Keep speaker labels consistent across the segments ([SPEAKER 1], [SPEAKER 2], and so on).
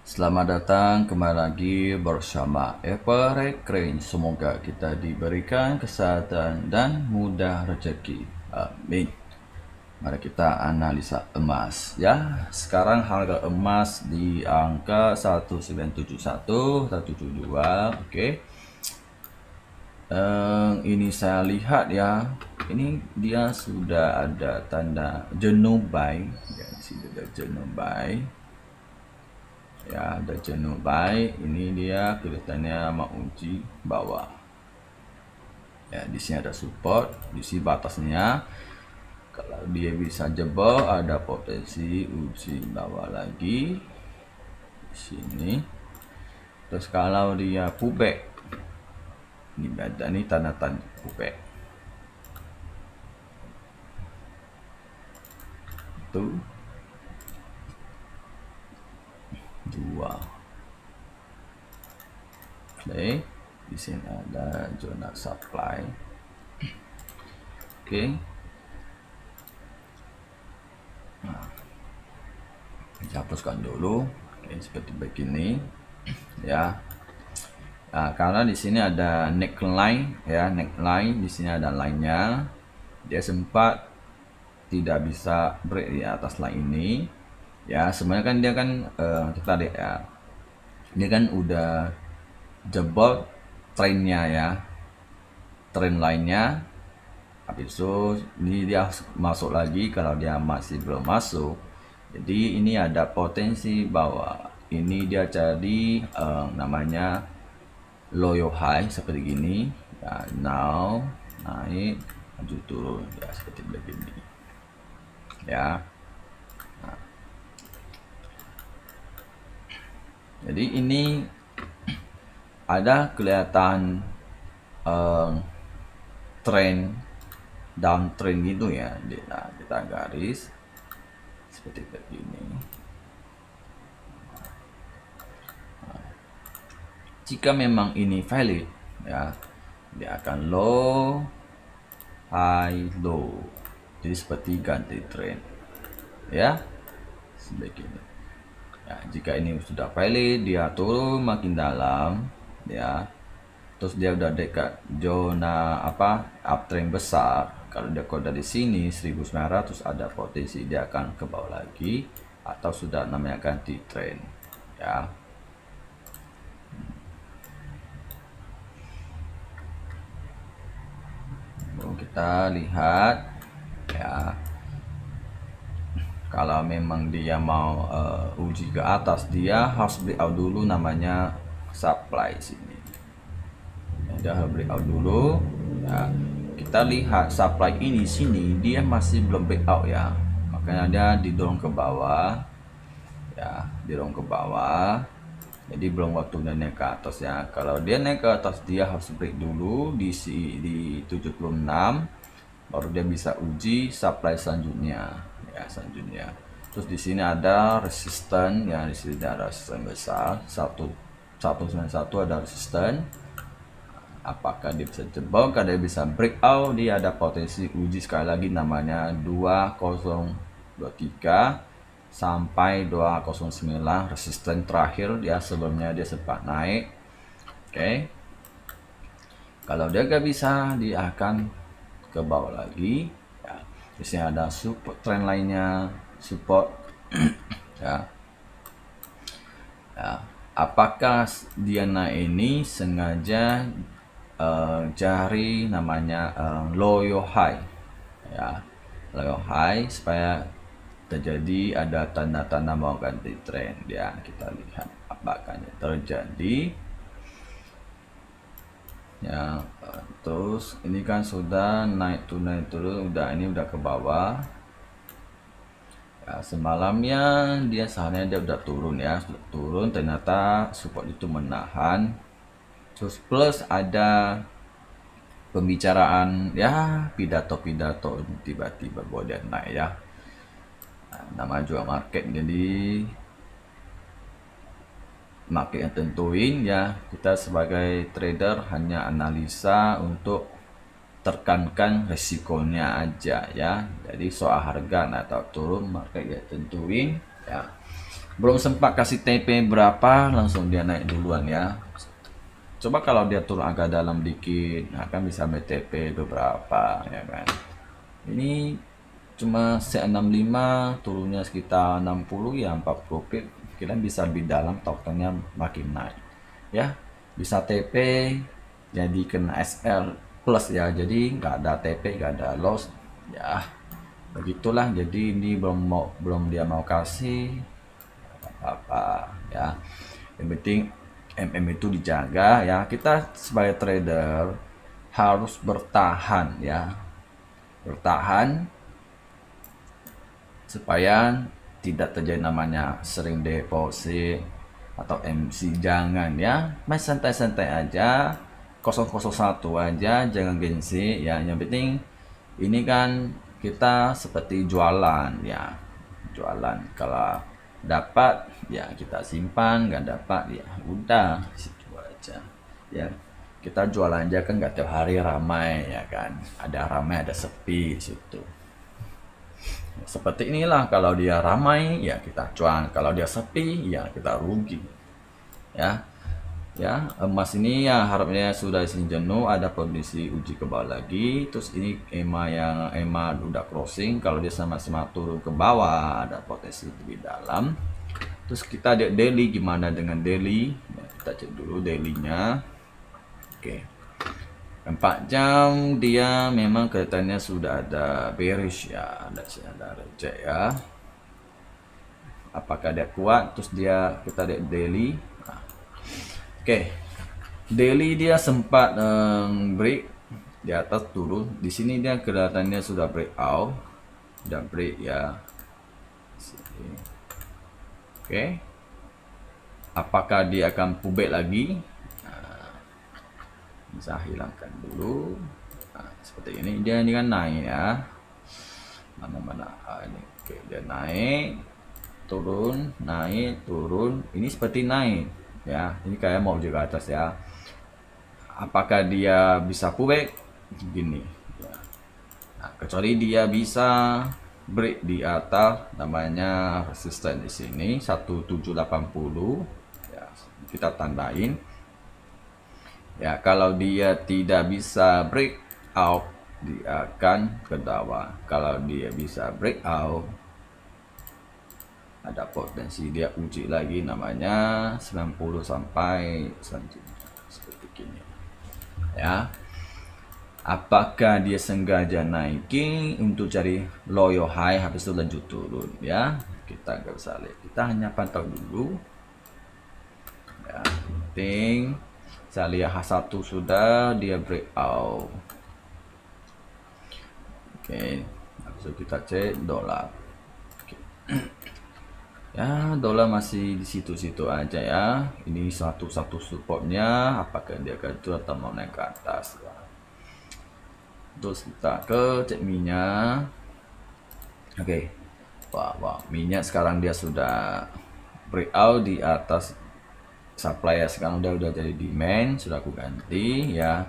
[SPEAKER 1] Selamat datang kembali lagi bersama Everett Crane. Semoga kita diberikan kesehatan dan mudah rezeki. Amin. Mari kita analisa emas ya. Sekarang harga emas di angka 1971, 172. Oke. Ini saya lihat ya. Ini dia sudah ada tanda jenuh buy. Ya, di sini ada jenuh buy. Ya, ada jenuh baik. Ini dia kelihatannya mau uji bawah. Ya, di sini ada support, di sini batasnya. Kalau dia bisa jebol, ada potensi uji bawah lagi di sini. Terus kalau dia pullback, ini ada nih tanda-tanda pullback. Itu dua. Oke, di sini ada zona supply. Oke. Hapuskan dulu. Oke, seperti begini ya. Nah, karena di sini ada neckline ya, neckline di sini ada line-nya. Dia sempat tidak bisa break di atas line ini. Ya, sebenarnya kan dia kan kita lihat ya. Dia kan udah jebol trennya ya. Tren lainnya. Habis itu ini dia masuk lagi. Kalau dia masih belum masuk, jadi ini ada potensi bahwa ini dia jadi namanya low high seperti gini ya. Now naik maju turun ya seperti begini ya. Nah, jadi ini ada kelihatan tren downtrend gitu ya. Nah, kita garis seperti begini. Jika memang ini valid ya, dia akan low high low, jadi seperti ganti trend ya, sebegini ya. Jika ini sudah valid, dia turun makin dalam ya, terus dia udah dekat zona uptrend besar. Kalau dia kode dari sini 1900, ada potensi dia akan ke bawah lagi atau sudah namanya ganti trend ya. Kita lihat ya, kalau memang dia mau uji ke atas, dia harus breakout dulu, namanya supply sini ya. Dia harus breakout dulu ya. Kita lihat supply ini sini dia masih belum breakout ya, makanya dia didorong ke bawah ya, didorong ke bawah. Jadi belum waktunya naik ke atas ya. Kalau dia naik ke atas, dia harus break dulu di 76, baru dia bisa uji supply selanjutnya ya, selanjutnya. Terus di sini ada resisten ya, di sini ada resisten besar 191, ada resisten. Apakah dia bisa jebol? Kalau dia bisa breakout, dia ada potensi uji sekali lagi, namanya 2023 sampai 209, resisten terakhir ya. Sebelumnya dia sempat naik. Oke. Kalau dia gak bisa, dia akan ke bawah lagi ya. Di sini ada support, trend lainnya support ya. Ya, apakah dia naik ini sengaja cari namanya low high ya, low high, supaya terjadi ada tanda-tanda mau ganti tren ya. Kita lihat apakah ini terjadi ya. Terus ini kan sudah naik turun, ini udah ke bawah ya. Semalamnya dia seharusnya dia udah turun ya, sudah turun, ternyata support itu menahan. Terus plus ada pembicaraan ya, pidato tiba-tiba bahwa dia naik ya. Nama juga market, jadi market yang tentuin ya. Kita sebagai trader hanya analisa untuk tekankan resikonya aja ya. Jadi soal harga naik atau turun, market ya tentuin ya. belum sempat kasih TP berapa langsung dia naik duluan ya. Coba kalau dia turun agak dalam dikit, nah kan bisa BTP beberapa ya kan. Ini cuma C65 turunnya sekitar 60 ya 40 pip, kita bisa lebih dalam tokennya makin naik ya. Bisa TP jadi kena SL plus ya, jadi nggak ada TP nggak ada loss ya, begitulah. Jadi ini belum dia mau kasih apa ya, yang penting itu dijaga ya. Kita sebagai trader harus bertahan ya, bertahan supaya tidak terjadi namanya sering deposit atau MC. Jangan ya, main santai-santai aja, 001 aja, jangan gengsi ya. Yang penting ini kan kita seperti jualan ya, jualan. Kalau dapat ya kita simpan, nggak dapat ya udah situ aja ya. Kita jualan aja kan, nggak tiap hari ramai ya kan, ada ramai ada sepi situ. Seperti inilah, kalau dia ramai ya kita cuan, kalau dia sepi ya kita rugi ya. Ya, emas ini ya harapnya sudah isi jenuh, ada kondisi uji ke bawah lagi. Terus ini EMA udah crossing, kalau dia sama-sama turun ke bawah ada potensi lebih dalam. Terus kita lihat daily, gimana dengan daily ya, kita cek dulu dailynya. Oke, 4 jam dia memang kelihatannya sudah ada bearish ya, ada reject ya. Apakah dia kuat? Terus kita lihat daily. Oke, daily dia sempat break di atas turun. Di sini dia kelihatannya sudah breakout, sudah break ya. Oke, apakah dia akan pullback lagi? Bisa hilangkan dulu. Seperti ini, dia ini kan naik ya. Mana ini? Oke, dia naik, turun, naik, turun. Ini seperti naik ya, ini kayak mau juga atas ya. Apakah dia bisa pullback gini ya? Nah, kecuali dia bisa break di atas, namanya resisten di sini 1780 ya, kita tandain ya. Kalau dia tidak bisa break out, dia akan ke bawah. Kalau dia bisa break out, ada potensi dia uji lagi, namanya 90 sampai selanjutnya seperti ini ya. Apakah dia sengaja naikin untuk cari low high habis itu lanjut turun ya, kita nggak bisa lihat, kita hanya pantau dulu ya. Penting saya lihat H1 sudah dia breakout. Oke, langsung kita cek dolar. Ya, dolar masih di situ-situ aja ya. Ini satu supportnya, apakah dia akan turun atau mau naik ke atas ya. Terus kita ke cek minyak. Oke, wah, minyak sekarang dia sudah breakout di atas supply ya. Sekarang udah jadi demand, sudah aku ganti ya.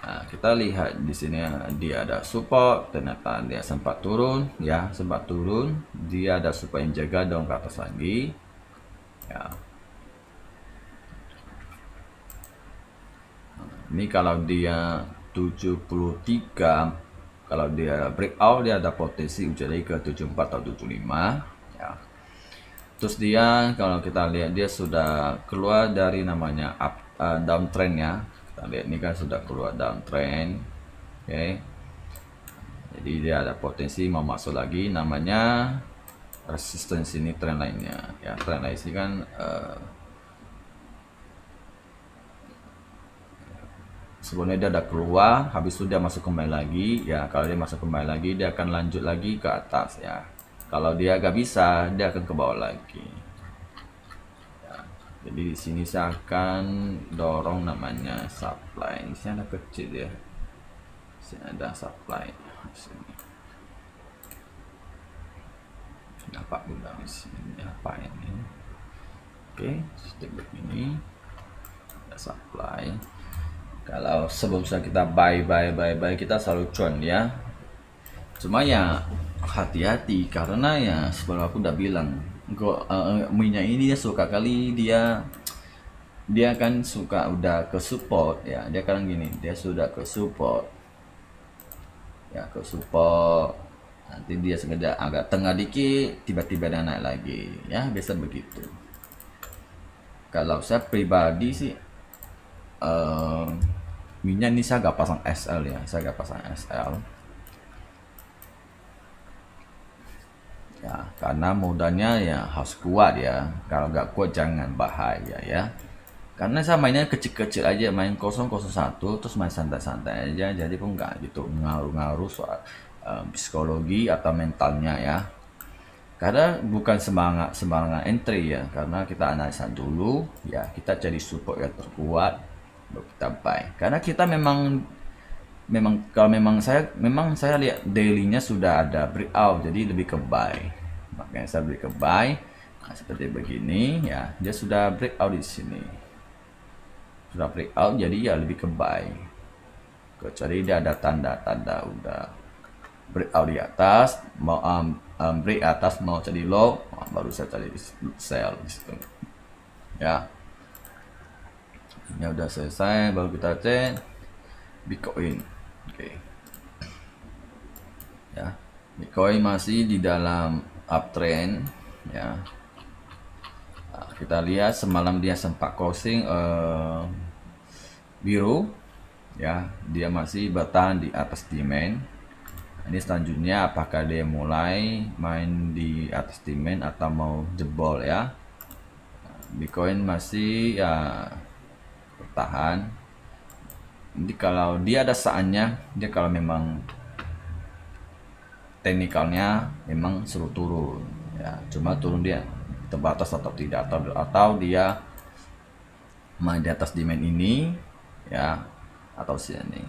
[SPEAKER 1] Nah, kita lihat di sini dia ada support, ternyata dia sempat turun ya, sempat turun. Dia ada support yang jaga dong ke atas lagi ya. Ini kalau dia 73, kalau dia breakout dia ada potensi uji lagi ke 74 atau 75 ya. Terus dia kalau kita lihat dia sudah keluar dari namanya downtrend ya. Kita lihat ini kan sudah keluar downtrend. Oke, jadi dia ada potensi mau masuk lagi, namanya resistance ini trend lainnya ya. Trend lain ini kan sebelumnya dia ada keluar, habis itu dia masuk kembali lagi ya. Kalau dia masuk kembali lagi dia akan lanjut lagi ke atas ya. Kalau dia gak bisa dia akan ke bawah lagi. Jadi di sini saya akan dorong namanya supply. Di sini ada kecil ya. Di sini ada supply. Di sini. Nampak juga di sini apa ini? Oke, step begini. Ada supply. Kalau sebelum kita buy kita selalu cuan ya. Cuma ya hati-hati karena ya sebelum aku udah bilang minyak ini dia suka kali dia kan suka udah ke support ya, dia kan gini, dia sudah ke support ya, ke support, nanti dia sengaja agak tengah dikit tiba-tiba dia naik lagi ya, biasa begitu. Kalau saya pribadi sih minyak ini saya gak pasang SL ya, saya gak pasang SL ya, karena modalnya ya harus kuat ya, kalau nggak kuat jangan, bahaya ya. Karena saya mainnya kecil-kecil aja, main 001 terus main santai-santai aja, jadi pun nggak gitu ngaruh-ngaruh soal psikologi atau mentalnya ya. Karena bukan sembarangan entry ya, karena kita analisa dulu ya, kita cari support yang terkuat baru kita buy. Karena kita memang memang kalau memang saya lihat dailynya sudah ada breakout, jadi lebih ke buy, makanya saya beli ke buy. Nah, seperti begini ya, dia sudah breakout di sini, sudah breakout, jadi ya lebih ke buy, kecuali dia ada tanda-tanda udah breakout di atas, mau break atas mau jadi low, baru saya cari sell di situ ya. Ini udah selesai, baru kita cek Bitcoin. Oke. Ya. Bitcoin masih di dalam uptrend ya. Nah, kita lihat semalam dia sempat crossing biru ya, dia masih bertahan di atas demand. Ini selanjutnya apakah dia mulai main di atas demand atau mau jebol ya. Bitcoin masih ya bertahan. Jadi kalau dia ada saatnya, dia kalau memang teknikalnya memang suruh turun ya, cuma turun dia terbatas atau tidak, atau dia main di atas demand ini ya, atau sini.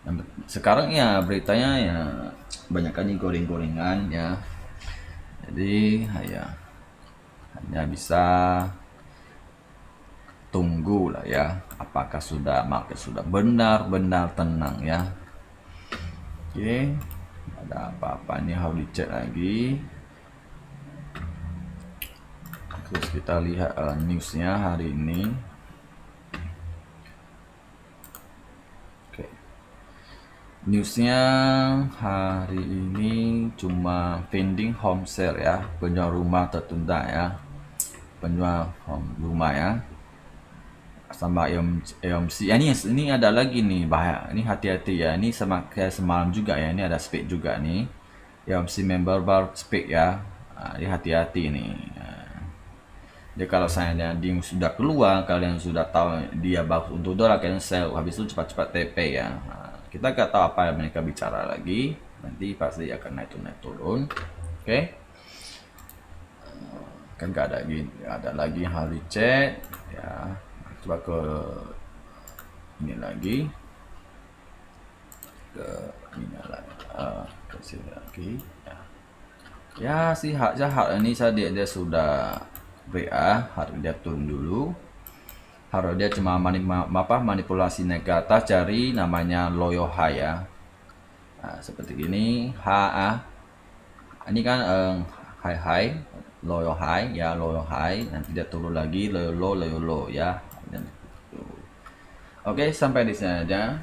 [SPEAKER 1] Nah, sekarang ya beritanya ya banyak kali goreng-gorengan ya, jadi ya hanya bisa tunggu lah ya, apakah market sudah benar-benar tenang ya. Oke, ada apa-apa nih harus dicek lagi. Terus kita lihat newsnya hari ini. Oke, newsnya hari ini cuma pending home sale ya, penjual rumah tertunda ya, penjual rumah ya, sama EMC ya. Ini ada lagi nih bahaya, ini hati-hati ya, ini sama kayak semalam juga ya, ini ada spek juga nih, EMC member bar spek ya. Nah, ini hati-hati nih. Jadi kalau saya dia sudah keluar, kalian sudah tahu dia bagus untuk dolar, kalian sell, habis itu cepat-cepat TP ya. Nah, kita nggak tahu apa yang mereka bicara lagi, nanti pasti akan naik turun. Oke, kan nggak ada lagi yang harus dicek ya. Coba ke ini lagi, ke ini lagi, ke sini lagi ya. Ya sih hak ini saya dia sudah BA, harus dia turun dulu, harus dia cuma manipulasi naik ke atas, cari namanya loyo high ya. Nah, seperti gini ini kan high loyo high ya, loyo high, nanti dia turun lagi loyo low ya. Oke, sampai di sini aja,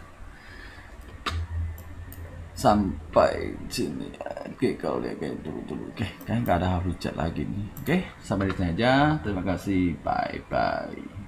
[SPEAKER 1] sampai sini. Oke, kalau dia kayak dulu. Oke, kayaknya nggak ada harus chat lagi nih. Oke, sampai di sini aja, terima kasih, bye bye.